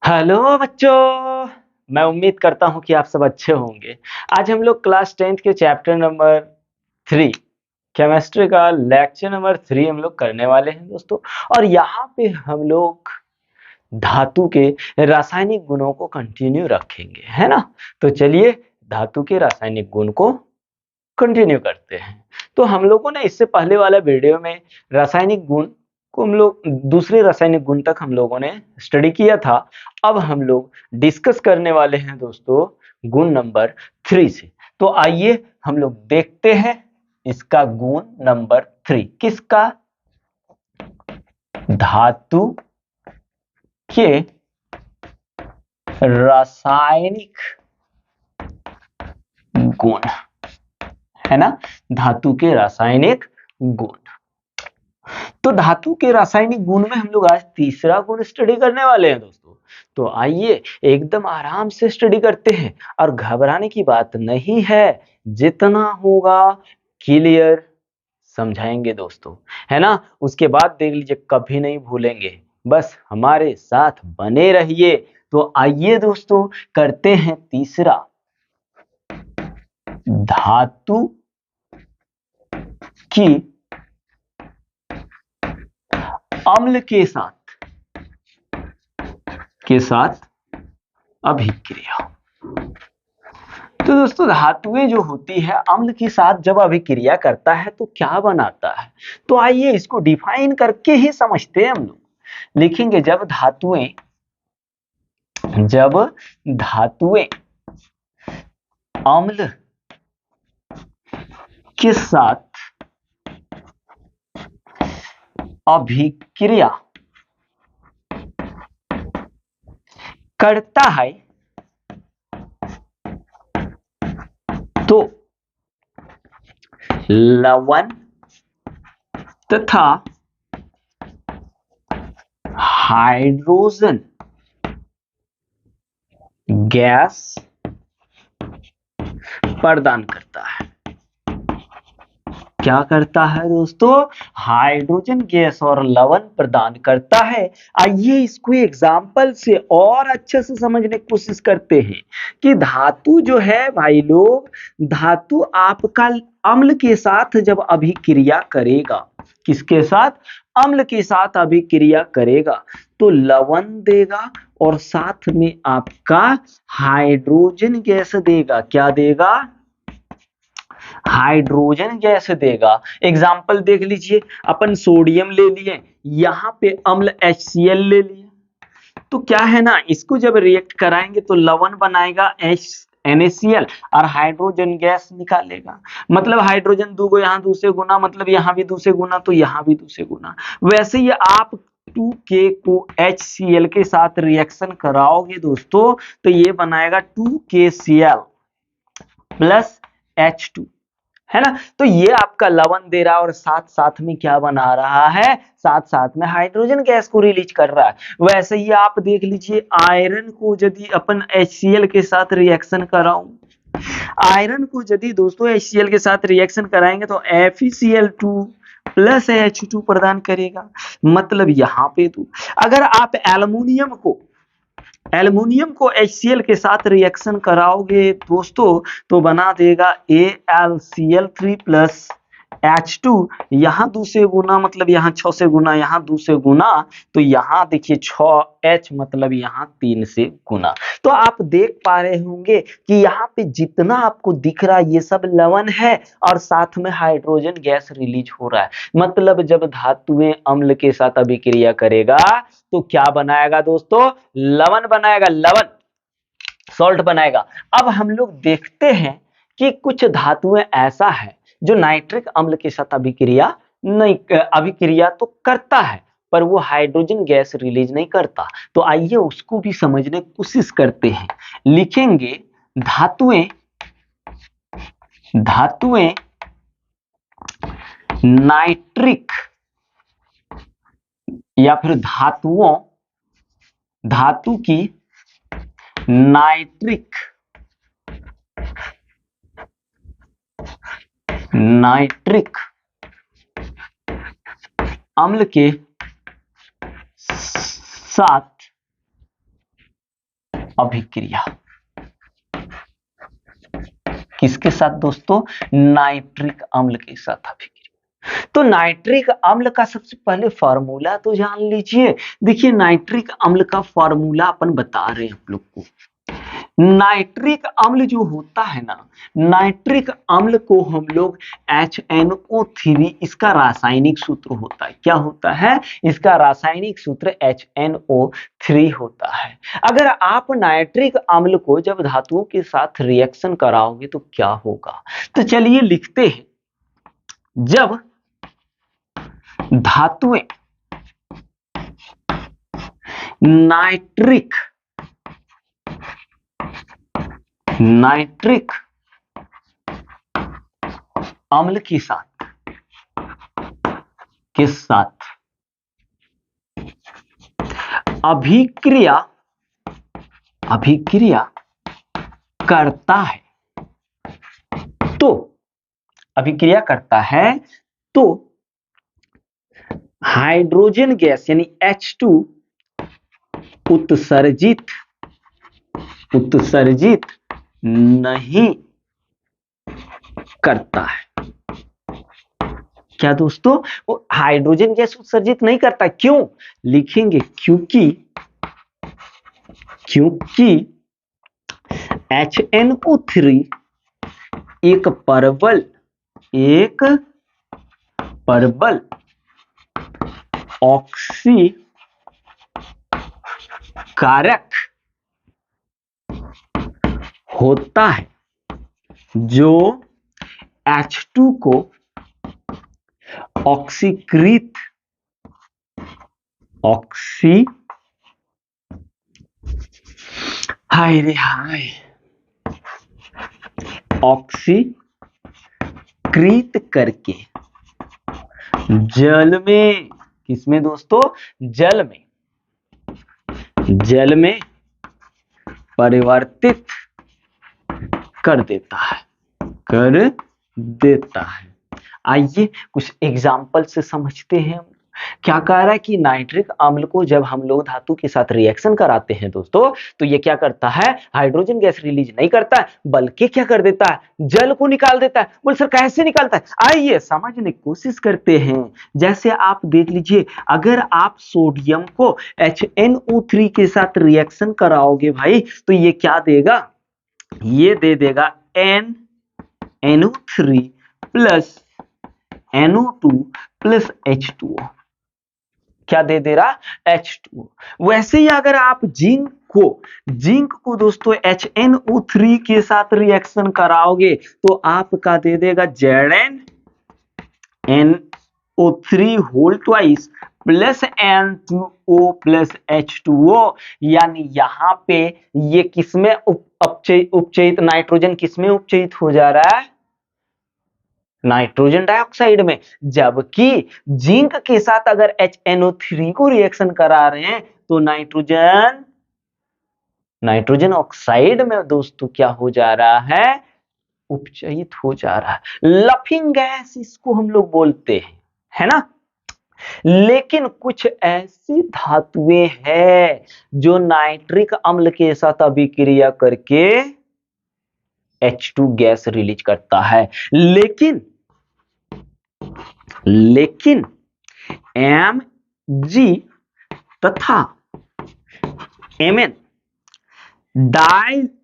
Hello बच्चों। मैं उम्मीद करता हूं कि आप सब अच्छे होंगे। आज हम लोग क्लास 10th के चैप्टर नंबर 3 केमिस्ट्री का लेक्चर नंबर 3 हम लोग करने वाले हैं दोस्तों। और यहाँ पे हम लोग धातु के रासायनिक गुणों को कंटिन्यू रखेंगे, है ना। तो चलिए धातु के रासायनिक गुण को कंटिन्यू करते हैं। तो हम लोगों ने इससे पहले वाला वीडियो में रासायनिक गुण को हम लोग दूसरे रासायनिक गुण तक हम लोगों ने स्टडी किया था। अब हम लोग डिस्कस करने वाले हैं दोस्तों गुण नंबर 3 से। तो आइए हम लोग देखते हैं इसका गुण नंबर 3 किसका, धातु के रासायनिक गुण, है ना। धातु के रासायनिक गुण। तो धातु के रासायनिक गुण में हम लोग आज तीसरा गुण स्टडी करने वाले हैं दोस्तों। तो आइए एकदम आराम से स्टडी करते हैं और घबराने की बात नहीं है, जितना होगा क्लियर समझाएंगे दोस्तों, है ना। उसके बाद देख लीजिए कभी नहीं भूलेंगे, बस हमारे साथ बने रहिए। तो आइए दोस्तों करते हैं तीसरा, धातु की अम्ल के साथ अभिक्रिया। तो दोस्तों धातुएं जो होती है अम्ल के साथ जब अभिक्रिया करता है तो क्या बनाता है। तो आइए इसको डिफाइन करके ही समझते हैं हम लोग। लिखेंगे जब धातुएं अम्ल के साथ अभिक्रिया करता है तो लवण तथा हाइड्रोजन गैस प्रदान करता है। क्या करता है दोस्तों, हाइड्रोजन गैस और लवण प्रदान करता है। आइए इसको एग्जाम्पल से और अच्छे से समझने की कोशिश करते हैं कि धातु जो है भाई लोग, धातु आपका अम्ल के साथ जब अभिक्रिया करेगा, किसके साथ, अम्ल के साथ अभिक्रिया करेगा तो लवण देगा और साथ में आपका हाइड्रोजन गैस देगा। क्या देगा, हाइड्रोजन गैस देगा। एग्जाम्पल देख लीजिए, अपन सोडियम ले लिए, यहां पे अम्ल HCl ले लिए, तो क्या है ना, इसको जब रिएक्ट कराएंगे तो लवण बनाएगा NaCl और हाइड्रोजन गैस निकालेगा। मतलब हाइड्रोजन दूगो यहाँ दूसरे गुना, मतलब यहाँ भी दूसरे गुना तो यहाँ भी दूसरे गुना। वैसे ही आप 2K को HCl के साथ रिएक्शन कराओगे दोस्तों तो ये बनाएगा 2KCl प्लस H2, है ना। तो ये आपका लवण दे रहा है और साथ साथ में क्या बना रहा है, साथ साथ में हाइड्रोजन गैस को रिलीज कर रहा है। वैसे ही आप देख लीजिए आयरन को यदि अपन HCl के साथ रिएक्शन कराऊं, आयरन को यदि दोस्तों HCl के साथ रिएक्शन कराएंगे तो FeCl2 प्लस H2 प्रदान करेगा। मतलब यहाँ पे तो अगर आप एल्युमिनियम को HCl के साथ रिएक्शन कराओगे दोस्तों तो बना देगा AlCl3 प्लस H2। यहाँ दूसरे गुना, मतलब यहाँ 6 से गुना, यहाँ दूसरे गुना, तो यहाँ देखिए 6H मतलब यहाँ 3 से गुना। तो आप देख पा रहे होंगे कि यहाँ पे जितना आपको दिख रहा है ये सब लवण है और साथ में हाइड्रोजन गैस रिलीज हो रहा है। मतलब जब धातुएं अम्ल के साथ अभिक्रिया करेगा तो क्या बनाएगा दोस्तों, लवण बनाएगा, लवण सॉल्ट बनाएगा। अब हम लोग देखते हैं कि कुछ धातुएं ऐसा है जो नाइट्रिक अम्ल के साथ अभिक्रिया तो करता है पर वो हाइड्रोजन गैस रिलीज नहीं करता। तो आइए उसको भी समझने की कोशिश करते हैं। लिखेंगे धातुएं नाइट्रिक या फिर धातु की नाइट्रिक अम्ल के साथ अभिक्रिया किसके साथ दोस्तों? नाइट्रिक अम्ल के साथ अभिक्रिया। तो नाइट्रिक अम्ल का सबसे पहले फॉर्मूला तो जान लीजिए। देखिए नाइट्रिक अम्ल का फॉर्मूला अपन बता रहे हैं आप लोग को। नाइट्रिक अम्ल जो होता है ना, नाइट्रिक अम्ल को हम लोग HNO3, इसका रासायनिक सूत्र होता है। क्या होता है? इसका रासायनिक सूत्र HNO3 होता है। अगर आप नाइट्रिक अम्ल को जब धातुओं के साथ रिएक्शन कराओगे तो क्या होगा? तो चलिए लिखते हैं। जब धातुएं नाइट्रिक अम्ल के साथ अभिक्रिया करता है तो हाइड्रोजन गैस यानी H2 उत्सर्जित नहीं करता है। क्या दोस्तों? वो हाइड्रोजन गैस उत्सर्जित नहीं करता। क्यों? लिखेंगे क्योंकि HNO3 एक परबल ऑक्सीकारक होता है जो H2 को ऑक्सीकृत करके जल में, किसमें दोस्तों? जल में परिवर्तित कर देता है। आइए कुछ एग्जाम्पल से समझते हैं। क्या कह रहा है कि नाइट्रिक अम्ल को जब हम लोग धातु के साथ रिएक्शन कराते हैं दोस्तों, तो ये क्या करता है? हाइड्रोजन गैस रिलीज नहीं करता है, बल्कि क्या कर देता है? जल को निकाल देता है। बोल सर कैसे निकालता है? आइए समझने की कोशिश करते हैं। जैसे आप देख लीजिए, अगर आप सोडियम को HNO3 के साथ रिएक्शन कराओगे भाई, तो ये क्या देगा? ये दे देगा NO3 plus NO2 plus H2O। क्या दे दे रहा? H2O। वैसे ही अगर आप जिंक को दोस्तों HNO3 के साथ रिएक्शन कराओगे तो आपका दे देगा ZnNO3 whole twice plus N2O plus H2O। यानी यहाँ पे ये किसमें उपचयित, नाइट्रोजन किसमें उपचयित हो जा रहा है? नाइट्रोजन डाइऑक्साइड में। जबकि जिंक के साथ अगर HNO3 को रिएक्शन करा रहे हैं तो नाइट्रोजन ऑक्साइड में दोस्तों क्या हो जा रहा है? उपचयित हो जा रहा है। लफिंग गैस इसको हम लोग बोलते हैं, है ना। लेकिन कुछ ऐसी धातुएं हैं जो नाइट्रिक अम्ल के साथ अभिक्रिया करके H2 गैस रिलीज करता है। लेकिन Mg तथा Mn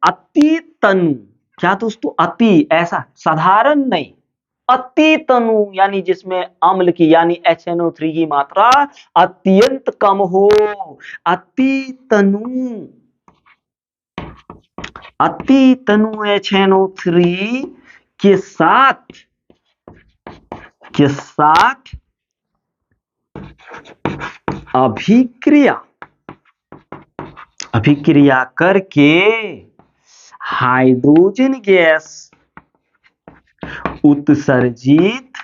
अति तनु, क्या दोस्तों? अति, ऐसा साधारण नहीं, अति तनु यानी जिसमें अम्ल की यानी HNO3 की मात्रा अत्यंत कम हो। अति तनु HNO3 के साथ अभिक्रिया करके हाइड्रोजन गैस उत्सर्जित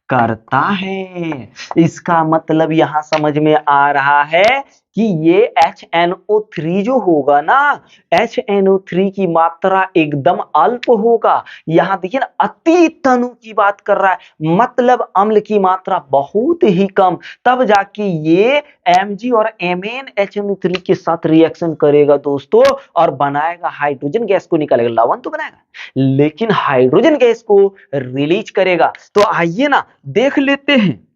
करता है। इसका मतलब यहां समझ में आ रहा है कि ये HNO3 जो होगा ना, HNO3 की मात्रा एकदम अल्प होगा। यहां देखिए ना, अति तनु की बात कर रहा है, मतलब अम्ल की मात्रा बहुत ही कम, तब जाके ये Mg और MnHNO3 के साथ रिएक्शन करेगा दोस्तों, और बनाएगा हाइड्रोजन गैस को निकालेगा, लवण तो बनाएगा लेकिन हाइड्रोजन गैस को रिलीज करेगा। तो आइए ना देख लेते हैं।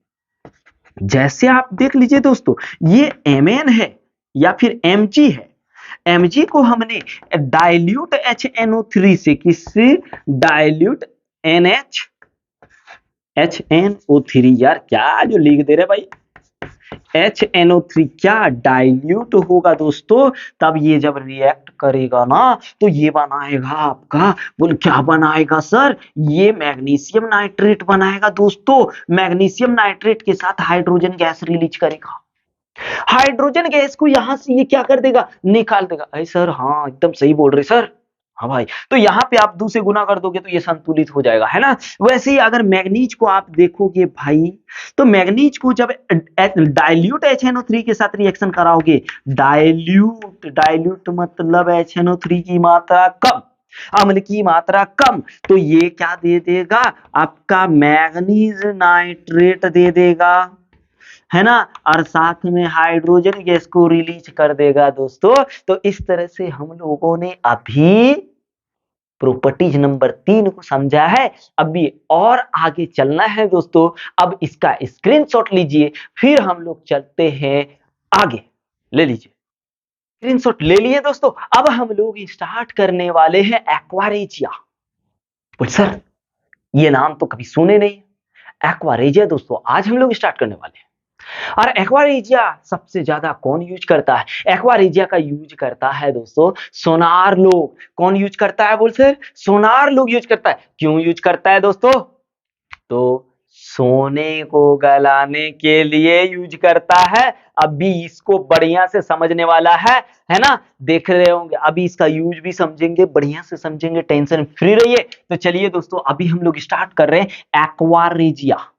जैसे आप देख लीजिए दोस्तों, ये Mn है या फिर Mg है। Mg को हमने डाइल्यूट HNO3 से, किससे? डाइल्यूट HNO3, यार क्या जो लिख दे रहे भाई, HNO3 क्या डाइल्यूट होगा दोस्तों, तब ये जब रिएक्ट करेगा ना तो ये बनाएगा आपका, बोल क्या बनाएगा सर? ये मैग्नीशियम नाइट्रेट बनाएगा दोस्तों। मैग्नीशियम नाइट्रेट के साथ हाइड्रोजन गैस रिलीज करेगा। हाइड्रोजन गैस को यहां से ये क्या कर देगा? निकाल देगा। अरे सर, हाँ एकदम सही बोल रहे सर। हाँ भाई, तो यहाँ पे आप 2 से गुना कर दोगे तो ये संतुलित हो जाएगा, है ना। वैसे ही अगर मैग्नीज को आप देखोगे भाई, तो मैग्नीज को जब डाइल्यूट HNO3 के साथ रिएक्शन कराओगे, डाइल्यूट मतलब HNO3 की मात्रा कम, अम्ल की मात्रा कम, तो ये क्या दे देगा? आपका मैग्नीज नाइट्रेट दे देगा, है ना, और साथ में हाइड्रोजन गैस को रिलीज कर देगा दोस्तों। तो इस तरह से हम लोगों ने अभी प्रॉपर्टीज नंबर 3 को समझा है। अभी और आगे चलना है दोस्तों। अब इसका स्क्रीनशॉट लीजिए, फिर हम लोग चलते हैं आगे। ले लीजिए, स्क्रीनशॉट ले लिए दोस्तों। अब हम लोग स्टार्ट करने वाले हैं एक्वारेजिया। बोल सर, ये नाम तो कभी सुने नहीं। एक्वारेजिया दोस्तों आज हम लोग स्टार्ट करने वाले हैं। और एक्वारेजिया सबसे ज्यादा कौन यूज करता है? एक्वारेजिया का यूज करता है दोस्तों सोनार लोग। कौन यूज करता है? बोल सर, सोनार लोग यूज करता है। क्यों यूज करता है दोस्तों? तो सोने को गलाने के लिए यूज करता है। अभी इसको बढ़िया से समझने वाला है ना, देख रहे होंगे। अभी इसका यूज भी समझेंगे, बढ़िया से समझेंगे, टेंशन फ्री रहिए। तो चलिए दोस्तों, अभी हम लोग स्टार्ट कर रहे हैं एक्वारेजिया।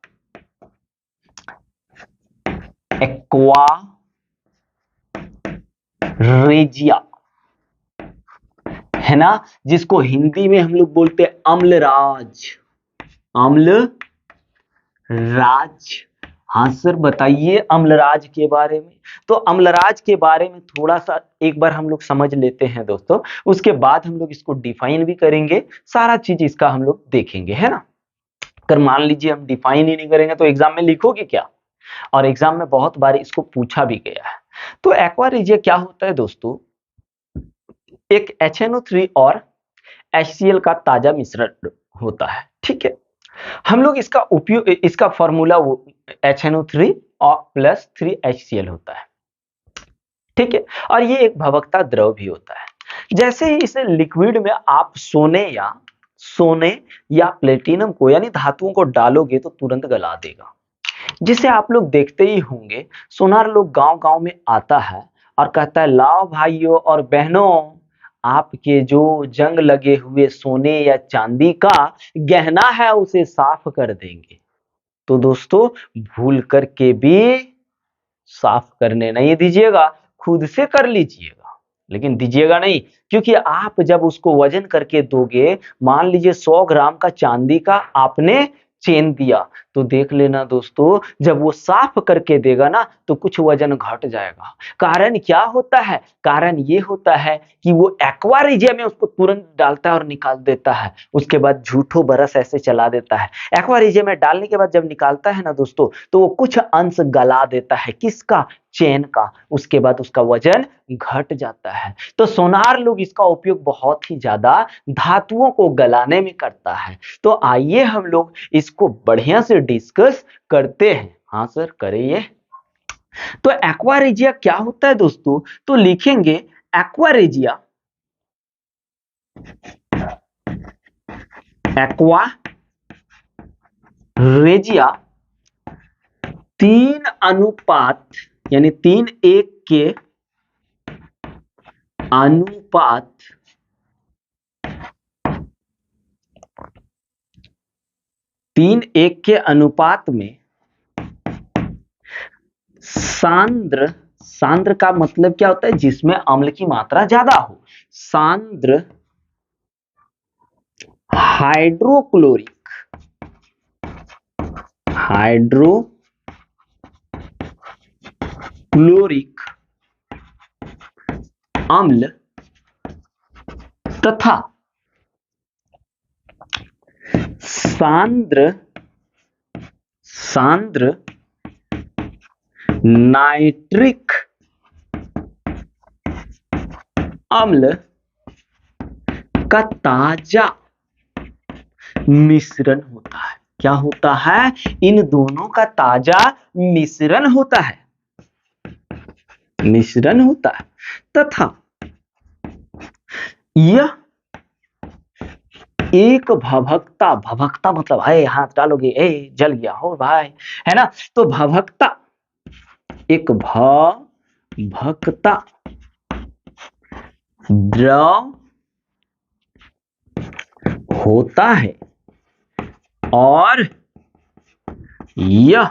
एक्वारेजिया, है ना, जिसको हिंदी में हम लोग बोलते हैं अम्लराज। अम्लराज। हाँ सर, बताइए अम्लराज के बारे में। तो अम्लराज के बारे में थोड़ा सा एक बार हम लोग समझ लेते हैं दोस्तों, उसके बाद हम लोग इसको डिफाइन भी करेंगे, सारा चीज इसका हम लोग देखेंगे, है ना। अगर मान लीजिए हम डिफाइन ही नहीं करेंगे तो एग्जाम में लिखोगे क्या? और एग्जाम में बहुत बार इसको पूछा भी गया है। तो एक्वारेजिया क्या होता है दोस्तों? एक HNO3 और HCl का ताजा मिश्रण होता है, ठीक है। हम लोग इसका उपयोग, इसका फॉर्मूला HNO3 और प्लस 3HCl होता है, ठीक है। और ये एक भवकता द्रव भी होता है। जैसे ही इसे लिक्विड में आप सोने या प्लेटिनम को, यानी धातुओं को डालोगे तो तुरंत गला देगा। जिसे आप लोग देखते ही होंगे, सोनार लोग गांव गांव में आता है और कहता है, लाओ भाइयों और बहनों, आपके जो जंग लगे हुए सोने या चांदी का गहना है उसे साफ कर देंगे। तो दोस्तों, भूल करके भी साफ करने नहीं दीजिएगा, खुद से कर लीजिएगा, लेकिन दीजिएगा नहीं। क्योंकि आप जब उसको वजन करके दोगे, मान लीजिए 100 ग्राम का चांदी का आपने चेन दिया, तो देख लेना दोस्तों, जब वो साफ करके देगा ना तो कुछ वजन घट जाएगा। कारण क्या होता है? कारण ये होता है कि वो एक्वारेजिया में उसको तुरंत डालता है और निकाल देता है, उसके बाद झूठो बरस ऐसे चला देता है। एक्वारेजिया में डालने के बाद जब निकालता है ना दोस्तों, तो वो कुछ अंश गला देता है, किसका? चेन का। उसके बाद उसका वजन घट जाता है। तो सोनार लोग इसका उपयोग बहुत ही ज्यादा धातुओं को गलाने में करता है। तो आइए हम लोग इसको बढ़िया से डिस्कस करते हैं। हाँ सर, करिए। तो एक्वारेजिया क्या होता है दोस्तों? तो लिखेंगे एक्वारेजिया, एक्वारेजिया 3 अनुपात, यानी 3:1 के अनुपात, 3:1 के अनुपात में सांद्र सांद्र का मतलब क्या होता है? जिसमें अम्ल की मात्रा ज्यादा हो। सांद्र हाइड्रोक्लोरिक अम्ल तथा सांद्र नाइट्रिक अम्ल का ताजा मिश्रण होता है। क्या होता है? इन दोनों का ताजा मिश्रण होता है तथा यह एक भभकता मतलब है हाथ डालोगे जल गया हो भाई, है ना? तो भभकता, एक भभकता द्रव होता है और यह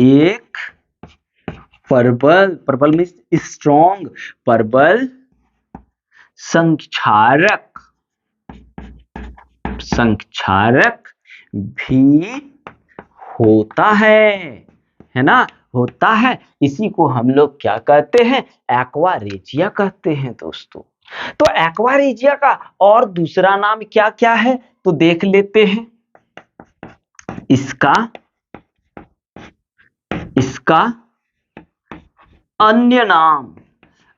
एक प्रबल में स्ट्रॉन्ग प्रबल संक्षारक भी होता है ना? होता है। इसी को हम लोग क्या कहते हैं? एक्वारेजिया कहते हैं दोस्तों। तो एक्वारेजिया का और दूसरा नाम क्या क्या है तो देख लेते हैं। इसका अन्य नाम,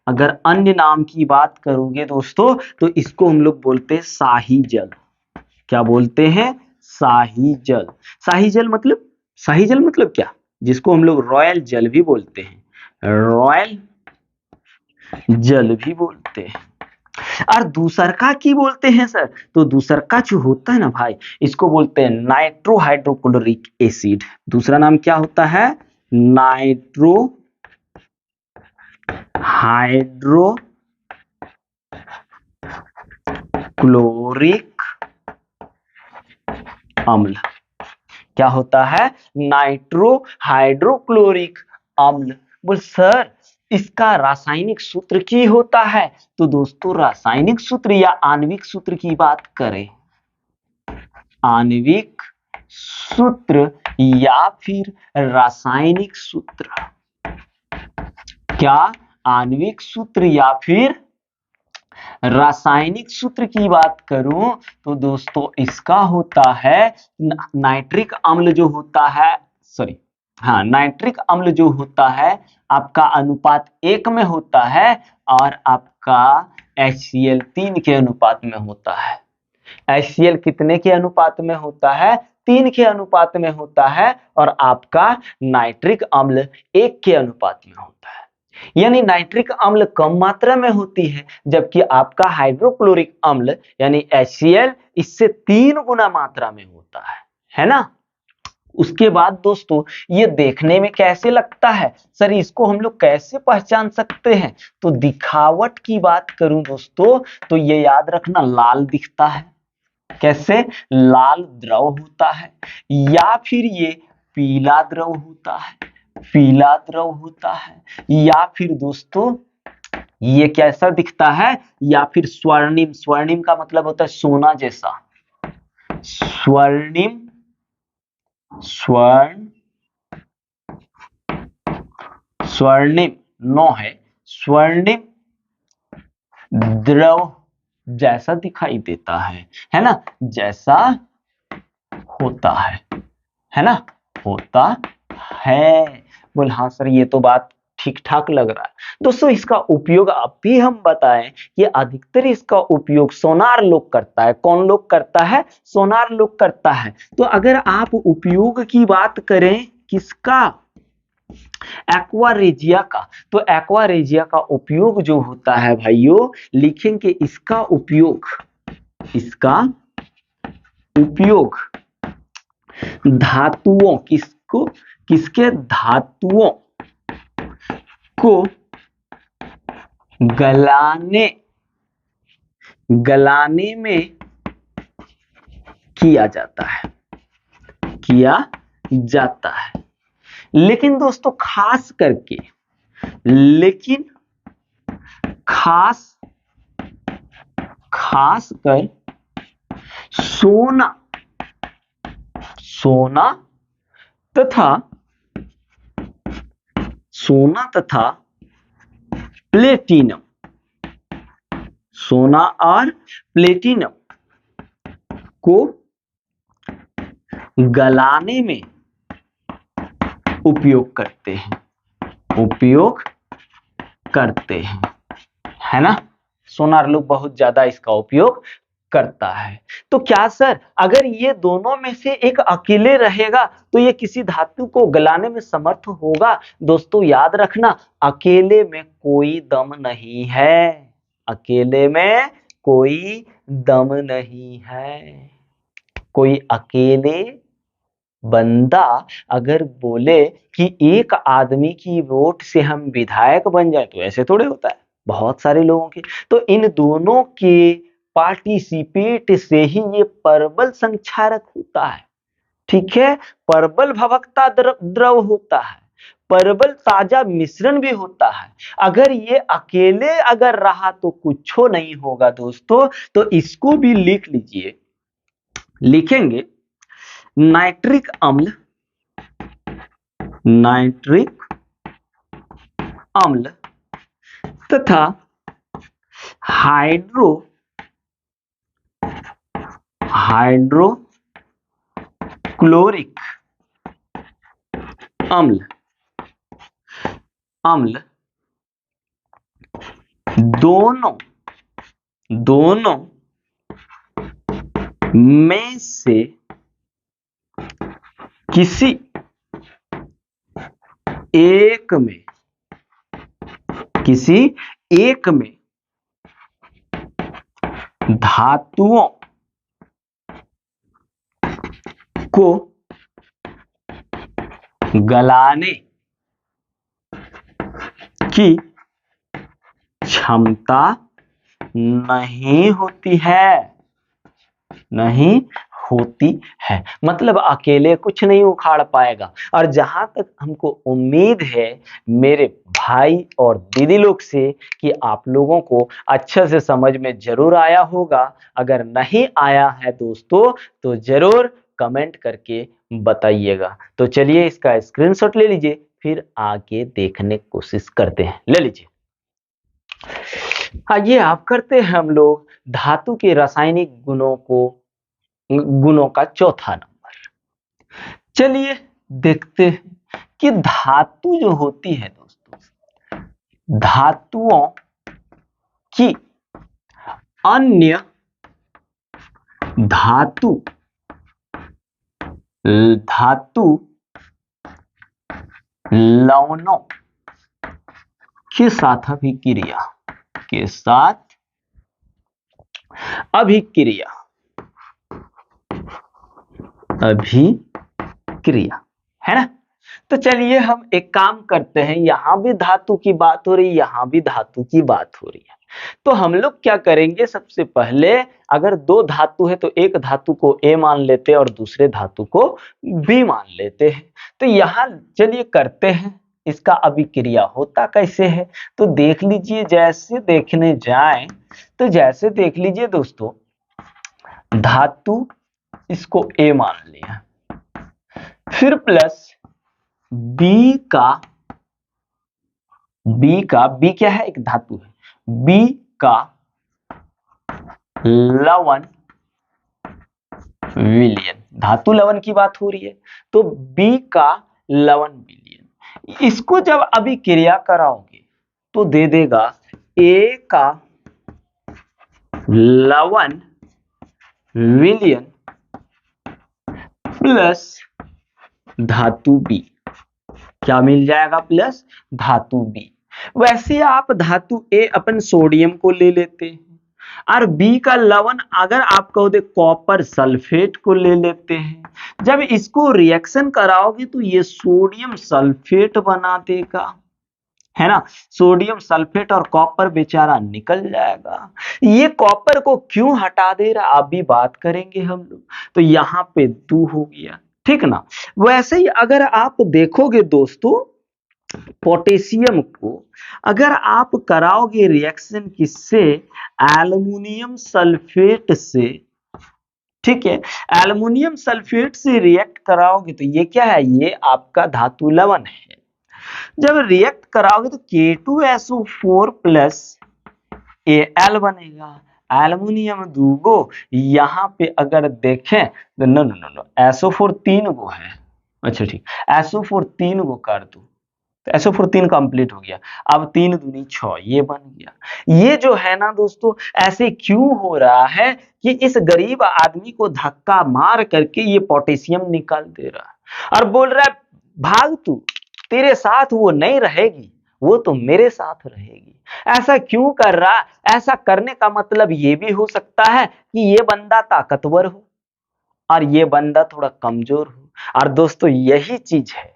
अगर अन्य नाम की बात करोगे दोस्तों तो इसको हम लोग बोलते हैं शाही जल। क्या बोलते हैं? शाही जल। शाही जल मतलब क्या? जिसको हम लोग रॉयल जल भी बोलते हैं, रॉयल जल भी बोलते हैं। और दूसरका की बोलते हैं सर, तो दूसरका जो होता है ना भाई, इसको बोलते हैं नाइट्रो हाइड्रोक्लोरिक एसिड। दूसरा नाम क्या होता है? नाइट्रो हाइड्रोक्लोरिक अम्ल। क्या होता है? नाइट्रो हाइड्रोक्लोरिक अम्ल। बोल सर इसका रासायनिक सूत्र की होता है? तो दोस्तों रासायनिक सूत्र या आणविक सूत्र की बात करें, आणविक सूत्र या फिर रासायनिक सूत्र, क्या आणविक सूत्र या फिर रासायनिक सूत्र की बात करूं तो दोस्तों इसका होता है नाइट्रिक अम्ल जो होता है, नाइट्रिक अम्ल जो होता है आपका अनुपात 1 में होता है और आपका HCl 3 के अनुपात में होता है। HCl कितने के अनुपात में होता है? 3 के अनुपात में होता है और आपका नाइट्रिक अम्ल 1 के अनुपात में होता है। यानी नाइट्रिक अम्ल कम मात्रा में होती है जबकि आपका हाइड्रोक्लोरिक अम्ल यानी HCl इससे 3 गुना मात्रा में होता है ना? उसके बाद दोस्तों ये देखने में कैसे लगता है सर, इसको हम लोग कैसे पहचान सकते हैं? तो दिखावट की बात करूं दोस्तों तो ये याद रखना लाल दिखता है। कैसे? लाल द्रव होता है या फिर ये पीला द्रव होता है या फिर दोस्तों ये कैसा दिखता है? या फिर स्वर्णिम का मतलब होता है सोना जैसा। स्वर्णिम नो है, स्वर्णिम द्रव जैसा दिखाई देता है ना? जैसा होता है ना? होता है। बोल हाँ सर ये तो बात ठीक ठाक लग रहा है। दोस्तों इसका उपयोग अब भी हम बताएं, ये अधिकतर इसका उपयोग सोनार लोग करता है। कौन लोग करता है? सोनार लोग करता है। तो अगर आप उपयोग की बात करें किसका? एक्वारेजिया का, तो एक्वारेजिया का उपयोग जो होता है भाइयों, लिखेंगे इसका उपयोग धातुओं किसके धातुओं को गलाने में किया जाता है। लेकिन दोस्तों खास करके लेकिन खास कर सोना तथा प्लेटिनम, सोना और प्लेटिनम को गलाने में उपयोग करते हैं, है ना। सोनार लोग बहुत ज्यादा इसका उपयोग करता है। तो क्या सर अगर ये दोनों में से एक अकेले रहेगा तो ये किसी धातु को गलाने में समर्थ होगा? दोस्तों याद रखना, अकेले में कोई दम नहीं है, अकेले में कोई दम नहीं है। कोई अकेले बंदा अगर बोले कि एक आदमी की वोट से हम विधायक बन जाए तो ऐसे थोड़े होता है, बहुत सारे लोगों के। तो इन दोनों के पार्टिसिपेट से ही ये परबल संक्षारक होता है, ठीक है। परबल भवकता द्रव होता है, परबल ताजा मिश्रण भी होता है। अगर ये अकेले अगर रहा तो कुछ नहीं होगा दोस्तों। तो इसको भी लिख लीजिए, लिखेंगे नाइट्रिक अम्ल तथा हाइड्रोक्लोरिक अम्ल दोनों में से किसी एक में धातुओं को गलाने की क्षमता नहीं होती है। मतलब अकेले कुछ नहीं उखाड़ पाएगा। और जहां तक हमको उम्मीद है मेरे भाई और दीदी लोग से कि आप लोगों को अच्छे से समझ में जरूर आया होगा। अगर नहीं आया है दोस्तों तो जरूर कमेंट करके बताइएगा। तो चलिए इसका स्क्रीनशॉट ले लीजिए, फिर आगे देखने की कोशिश करते हैं। ले लीजिए। आइए आप करते हैं हम लोग धातु के रासायनिक गुणों का चौथा नंबर। चलिए देखते हैं कि धातु जो होती है दोस्तों, धातुओं की अन्य धातु लवणों के साथ अभिक्रिया है ना। तो चलिए हम एक काम करते हैं, यहां भी धातु की बात हो रही है, यहां भी धातु की बात हो रही है। तो हम लोग क्या करेंगे, सबसे पहले अगर दो धातु है तो एक धातु को ए मान लेते हैं और दूसरे धातु को बी मान लेते हैं। तो यहां चलिए करते हैं, इसका अभिक्रिया होता कैसे है तो देख लीजिए। जैसे देखने जाएं तो जैसे देख लीजिए दोस्तों, धातु इसको ए मान लिया, फिर प्लस बी क्या है, एक धातु है, बी का लवण विलयन, धातु लवण की बात हो रही है तो बी का लवण विलयन, इसको जब अभिक्रिया कराओगे तो दे देगा ए का लवण विलयन प्लस धातु बी, क्या मिल जाएगा, प्लस धातु बी। वैसे आप धातु ए अपन सोडियम को ले लेते हैं और बी का लवण अगर आप कहो कॉपर सल्फेट को ले लेते हैं। जब इसको रिएक्शन कराओगे तो ये सोडियम सल्फेट बना देगा, है ना। सोडियम सल्फेट और कॉपर बेचारा निकल जाएगा। ये कॉपर को क्यों हटा दे रहा आप भी बात करेंगे हम लोग। तो यहां पे 2 हो गया, ठीक ना। वैसे ही अगर आप देखोगे दोस्तों पोटेशियम को अगर आप कराओगे रिएक्शन किससे, एल्युमिनियम सल्फेट से, ठीक है, एल्युमिनियम सल्फेट से रिएक्ट कराओगे तो ये क्या है, ये आपका धातु लवण है। जब रिएक्ट कराओगे तो K2SO4 प्लस Al बनेगा, एल्युमिनियम दूगो, यहाँ पे अगर देखें तो no no no no, SO4 तीन गो है, अच्छा ठीक, SO4 तीन गो कर दो तो SO4 तीन कंप्लीट हो गया, अब तीन दूनी 6 ये बन गया। ये जो है ना दोस्तों, ऐसे क्यों हो रहा है कि इस गरीब आदमी को धक्का मार करके ये पोटेशियम निकाल दे रहा है और बोल रहा है भाग तू, तेरे साथ वो नहीं रहेगी, वो तो मेरे साथ रहेगी। ऐसा क्यों कर रहा, ऐसा करने का मतलब ये भी हो सकता है कि ये बंदा ताकतवर हो और ये बंदा थोड़ा कमजोर हो। और दोस्तों यही चीज है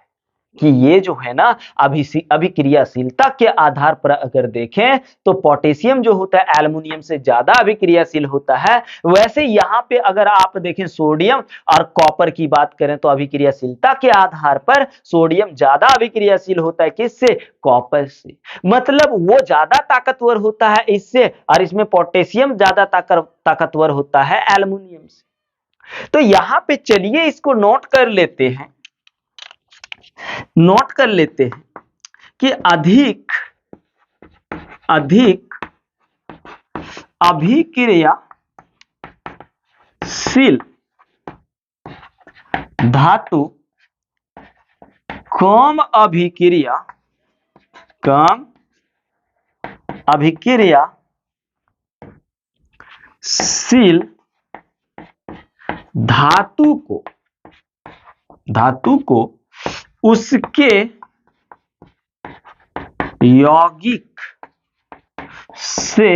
कि ये जो है ना, अभिक्रियाशीलता के आधार पर अगर देखें तो पोटेशियम जो होता है एल्युमिनियम से ज्यादा अभिक्रियाशील होता है। वैसे यहाँ पे अगर आप देखें सोडियम और कॉपर की बात करें तो अभिक्रियाशीलता के आधार पर सोडियम ज्यादा अभिक्रियाशील होता है, किससे, कॉपर से। मतलब वो ज्यादा ताकतवर होता है इससे, और इसमें पोटेशियम ज्यादा ताकतवर होता है एल्युमिनियम से। तो यहाँ पे चलिए इसको नोट कर लेते हैं, नोट कर लेते हैं कि अधिक अधिक अभिक्रियाशील धातु कम अभिक्रियाशील धातु को उसके यौगिक से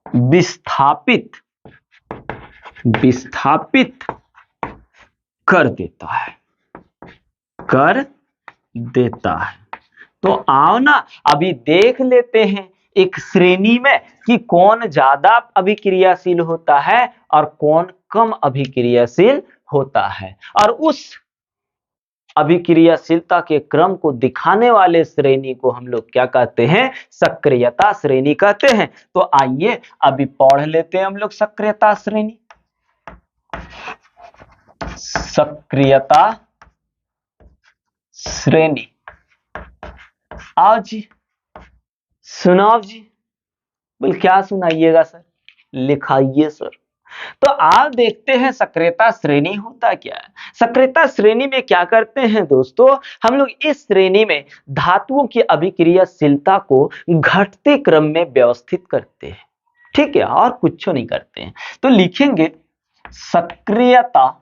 विस्थापित कर देता है। तो आओ ना अभी देख लेते हैं एक श्रेणी में कि कौन ज्यादा अभिक्रियाशील होता है और कौन कम अभिक्रियाशील होता है, और उस अभिक्रियाशीलता के क्रम को दिखाने वाले श्रेणी को हम लोग क्या कहते हैं, सक्रियता श्रेणी कहते हैं। तो आइए अभी पढ़ लेते हैं हम लोग सक्रियता श्रेणी। सक्रियता श्रेणी, आओ जी सुनाओ जी, बोल क्या सुनाइएगा सर, लिखाइए सर। तो आप देखते हैं सक्रियता श्रेणी होता क्या है। सक्रियता श्रेणी में क्या करते हैं दोस्तों, हम लोग इस श्रेणी में धातुओं की अभिक्रियाशीलता को घटते क्रम में व्यवस्थित करते हैं, ठीक है, और कुछ नहीं करते हैं। तो लिखेंगे सक्रियता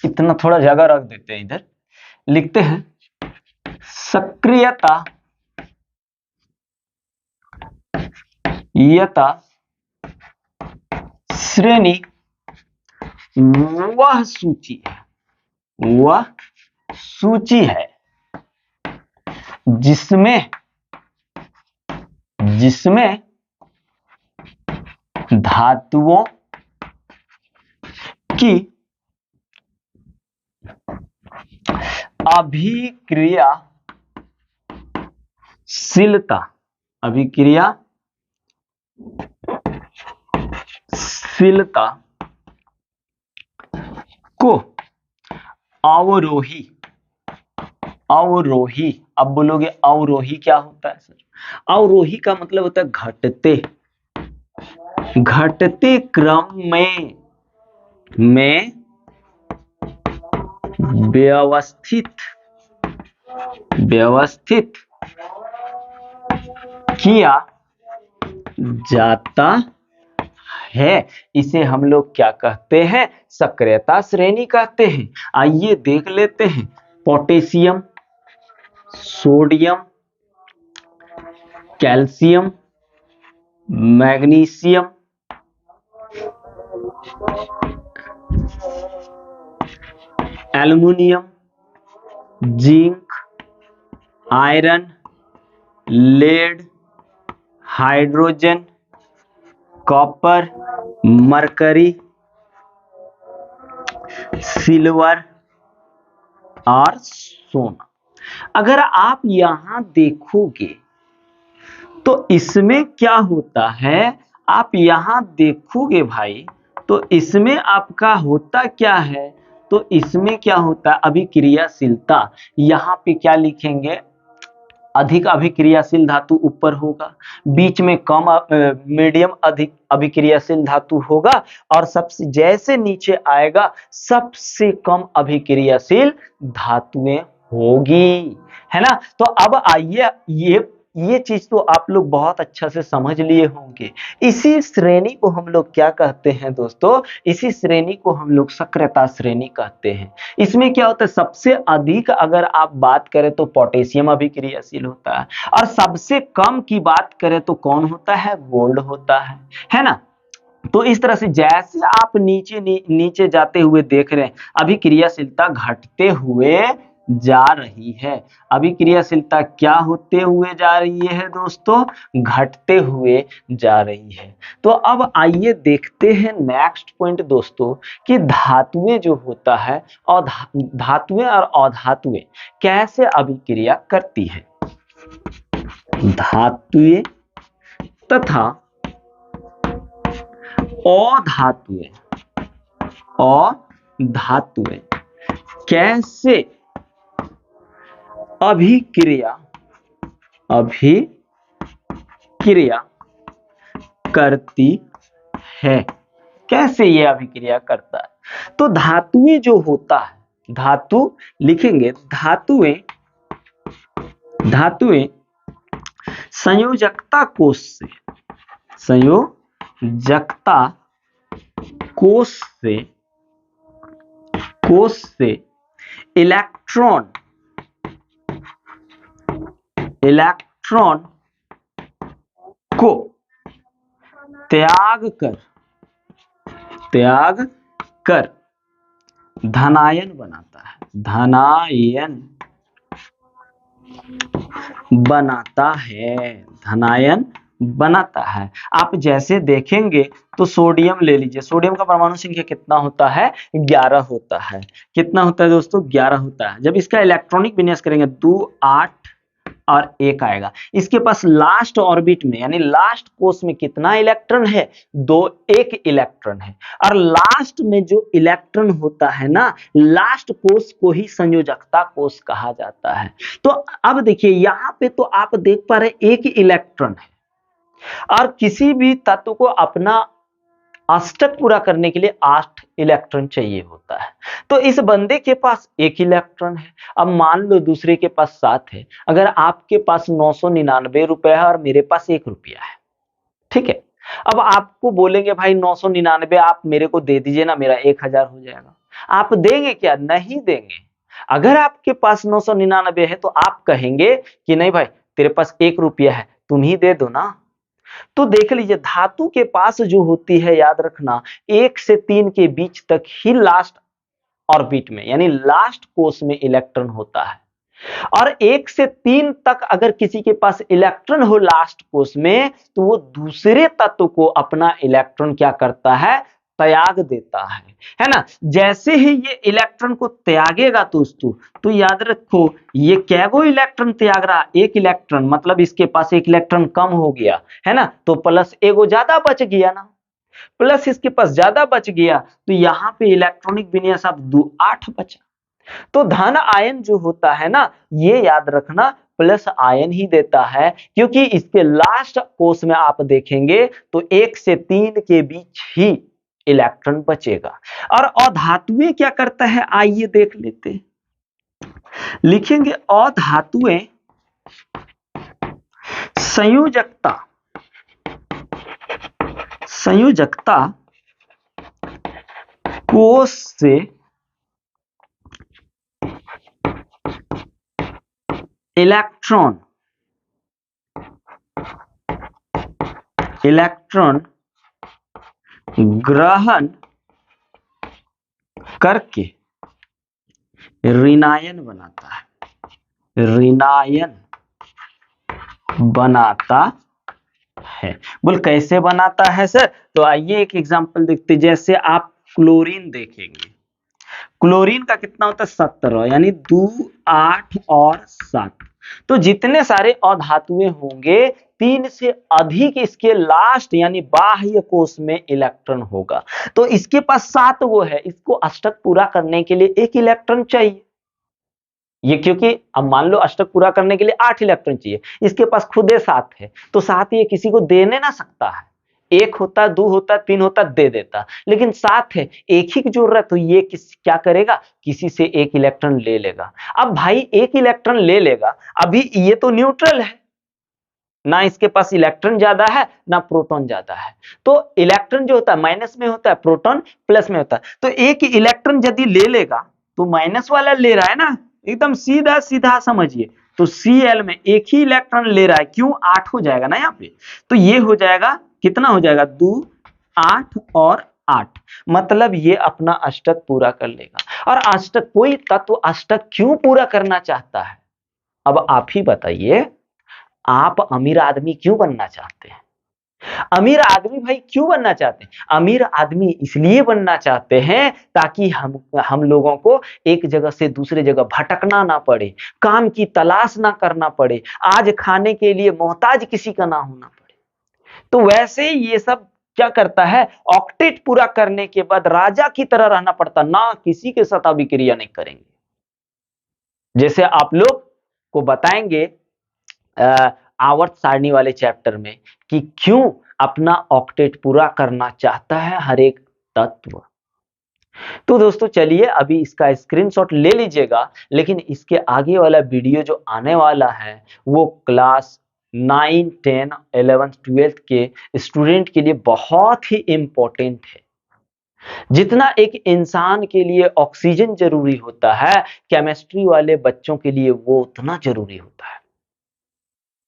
इतना थोड़ा जगह रख देते हैं, इधर लिखते हैं सक्रियता श्रेणी वह सूची है जिसमें धातुओं की अभिक्रियाशीलता को अवरोही, अब बोलोगे अवरोही क्या होता है सर, अवरोही का मतलब होता है घटते क्रम में व्यवस्थित किया जाता है। इसे हम लोग क्या कहते हैं, सक्रियता श्रेणी कहते हैं। आइए देख लेते हैं potassium, sodium, calcium, magnesium, aluminium, zinc, iron, lead, hydrogen, copper, mercury, silver और सोना। अगर आप यहां देखोगे तो इसमें क्या होता है, आप यहां देखोगे भाई तो इसमें आपका होता क्या है, तो इसमें क्या होता है अभिक्रियाशीलता, यहां पे क्या लिखेंगे, अधिक अभिक्रियाशील धातु ऊपर होगा, बीच में कम मीडियम अधिक अभिक्रियाशील धातु होगा, और सबसे जैसे नीचे आएगा सबसे कम अभिक्रियाशील धातुएं होगी, है ना। तो अब आइए ये चीज तो आप लोग बहुत अच्छा से समझ लिए होंगे। इसी श्रेणी को हम लोग क्या कहते हैं दोस्तों, इसी श्रेणी को हम लोग सक्रियता श्रेणी कहते हैं। इसमें क्या होता है, सबसे अधिक अगर आप बात करें तो पोटेशियम अभिक्रियाशील होता है, और सबसे कम की बात करें तो कौन होता है, गोल्ड होता है ना। तो इस तरह से जैसे आप नीचे जाते हुए देख रहे हैं अभिक्रियाशीलता घटते हुए जा रही है, अभिक्रियाशीलता क्या होते हुए जा रही है दोस्तों, घटते हुए जा रही है। तो अब आइए देखते हैं नेक्स्ट पॉइंट दोस्तों कि धातुएं जो होता है और धातुएं और अधातुएं कैसे अभिक्रिया करती है। धातुएं तथा अधातुएं कैसे अभिक्रिया करती है, कैसे ये अभिक्रिया करता है। तो धातुएं जो होता है, धातु लिखेंगे, धातुएं संयोजकता कोश से इलेक्ट्रॉन को त्याग कर धनायन बनाता है। आप जैसे देखेंगे तो सोडियम ले लीजिए, सोडियम का परमाणु संख्या कितना होता है, 11 होता है। कितना होता है दोस्तों, 11 होता है। जब इसका इलेक्ट्रॉनिक विन्यास करेंगे 2 8 और 1 आएगा। इसके पास लास्ट ऑर्बिट में यानी लास्ट कोष में कितना इलेक्ट्रॉन है, 1 इलेक्ट्रॉन है। और लास्ट में जो इलेक्ट्रॉन होता है ना, लास्ट कोष को ही संयोजकता कोष कहा जाता है। तो अब देखिए यहां पे तो आप देख पा रहे 1 इलेक्ट्रॉन है, और किसी भी तत्व को अपना अष्टक पूरा करने के लिए 8 इलेक्ट्रॉन चाहिए होता है। तो इस बंदे के पास 1 इलेक्ट्रॉन है। अब मान लो दूसरे के पास 7 है। अगर आपके पास 999 रुपए है और मेरे पास 1 रुपया है, ठीक है। अब आपको बोलेंगे भाई 999 आप मेरे को दे दीजिए ना, मेरा 1000 हो जाएगा। आप देंगे क्या, नहीं देंगे। अगर आपके पास 999 है तो आप कहेंगे कि नहीं भाई तेरे पास 1 रुपया है, तुम ही दे दो ना। तो देख लीजिए धातु के पास जो होती है, याद रखना 1 से 3 के बीच तक ही लास्ट ऑर्बिट में यानी लास्ट कोष में इलेक्ट्रॉन होता है। और 1 से 3 तक अगर किसी के पास इलेक्ट्रॉन हो लास्ट कोष में, तो वो दूसरे तत्व को अपना इलेक्ट्रॉन क्या करता है, त्याग देता है ना। जैसे ही ये इलेक्ट्रॉन को त्यागेगा दोस्तों, तो याद रखो ये कैगो इलेक्ट्रॉन त्याग रहा, 1 इलेक्ट्रॉन, मतलब इसके पास 1 इलेक्ट्रॉन कम हो गया है ना, तो प्लस एगो ज्यादा बच गया ना, प्लस इसके पास ज्यादा बच गया, तो यहां पे इलेक्ट्रॉनिक विन्यास अब 2 8 बचा। तो धन आयन जो होता है ना, ये याद रखना प्लस आयन ही देता है, क्योंकि इसके लास्ट कोष में आप देखेंगे तो 1 से 3 के बीच ही इलेक्ट्रॉन बचेगा। और अधातुएं क्या करता है, आइए देख लेते हैं। लिखेंगे अधातुएं संयोजकता कोष से इलेक्ट्रॉन ग्रहण करके ऋणायन बनाता है। बोल कैसे बनाता है सर? तो आइए एक एग्जांपल देखते हैं। जैसे आप क्लोरीन देखेंगे, क्लोरीन का कितना होता है 17, यानी 2 8 और 7। तो जितने सारे अधातुएं होंगे 3 से अधिक इसके लास्ट यानी बाह्य कोश में इलेक्ट्रॉन होगा। तो इसके पास 7 वो है, इसको अष्टक पूरा करने के लिए 1 इलेक्ट्रॉन चाहिए। ये क्योंकि अब मान लो अष्टक पूरा करने के लिए 8 इलेक्ट्रॉन चाहिए, इसके पास खुद 7 है, तो 7 ये किसी को देने ना सकता है। 1 होता, 2 होता, 3 होता दे देता, लेकिन 7 है, एक ही की जरूरत, तो ये क्या करेगा, किसी से 1 इलेक्ट्रॉन ले लेगा। अब भाई 1 इलेक्ट्रॉन ले लेगा, अभी ये तो न्यूट्रल है, ना इसके पास इलेक्ट्रॉन ज्यादा है ना प्रोटॉन ज्यादा है। तो इलेक्ट्रॉन जो होता है माइनस में होता है, प्रोटॉन प्लस में होता है। तो एक इलेक्ट्रॉन यदि ले लेगा तो माइनस वाला ले रहा है ना, एकदम सीधा सीधा समझिए। तो Cl में एक ही इलेक्ट्रॉन ले रहा है, क्यों, 8 हो जाएगा ना यहाँ पे। तो ये हो जाएगा, कितना हो जाएगा, 2 8 और 8, मतलब ये अपना अष्टक पूरा कर लेगा। और अष्टक, कोई तत्व अष्टक क्यों पूरा करना चाहता है, अब आप ही बताइए। आप अमीर आदमी क्यों बनना चाहते हैं? अमीर आदमी भाई क्यों बनना चाहते हैं? अमीर आदमी इसलिए बनना चाहते हैं ताकि हम लोगों को एक जगह से दूसरे जगह भटकना ना पड़े, काम की तलाश ना करना पड़े, आज खाने के लिए मोहताज किसी का ना होना पड़े। तो वैसे ही ये सब क्या करता है, ऑक्टेट पूरा करने के बाद राजा की तरह रहना पड़ता, ना किसी के साथ अभिक्रिया नहीं करेंगे। जैसे आप लोग को बताएंगे आवर्त सारणी वाले चैप्टर में कि क्यों अपना ऑक्टेट पूरा करना चाहता है हर एक तत्व। तो दोस्तों चलिए अभी इसका स्क्रीनशॉट ले लीजिएगा, लेकिन इसके आगे वाला वीडियो जो आने वाला है वो क्लास 9 10 11 12 के स्टूडेंट के लिए बहुत ही इंपॉर्टेंट है। जितना एक इंसान के लिए ऑक्सीजन जरूरी होता है, केमिस्ट्री वाले बच्चों के लिए वो उतना जरूरी होता है।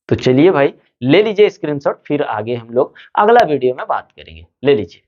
तो चलिए भाई ले लीजिए स्क्रीनशॉट, फिर आगे हम लोग अगला वीडियो में बात करेंगे। ले लीजिए।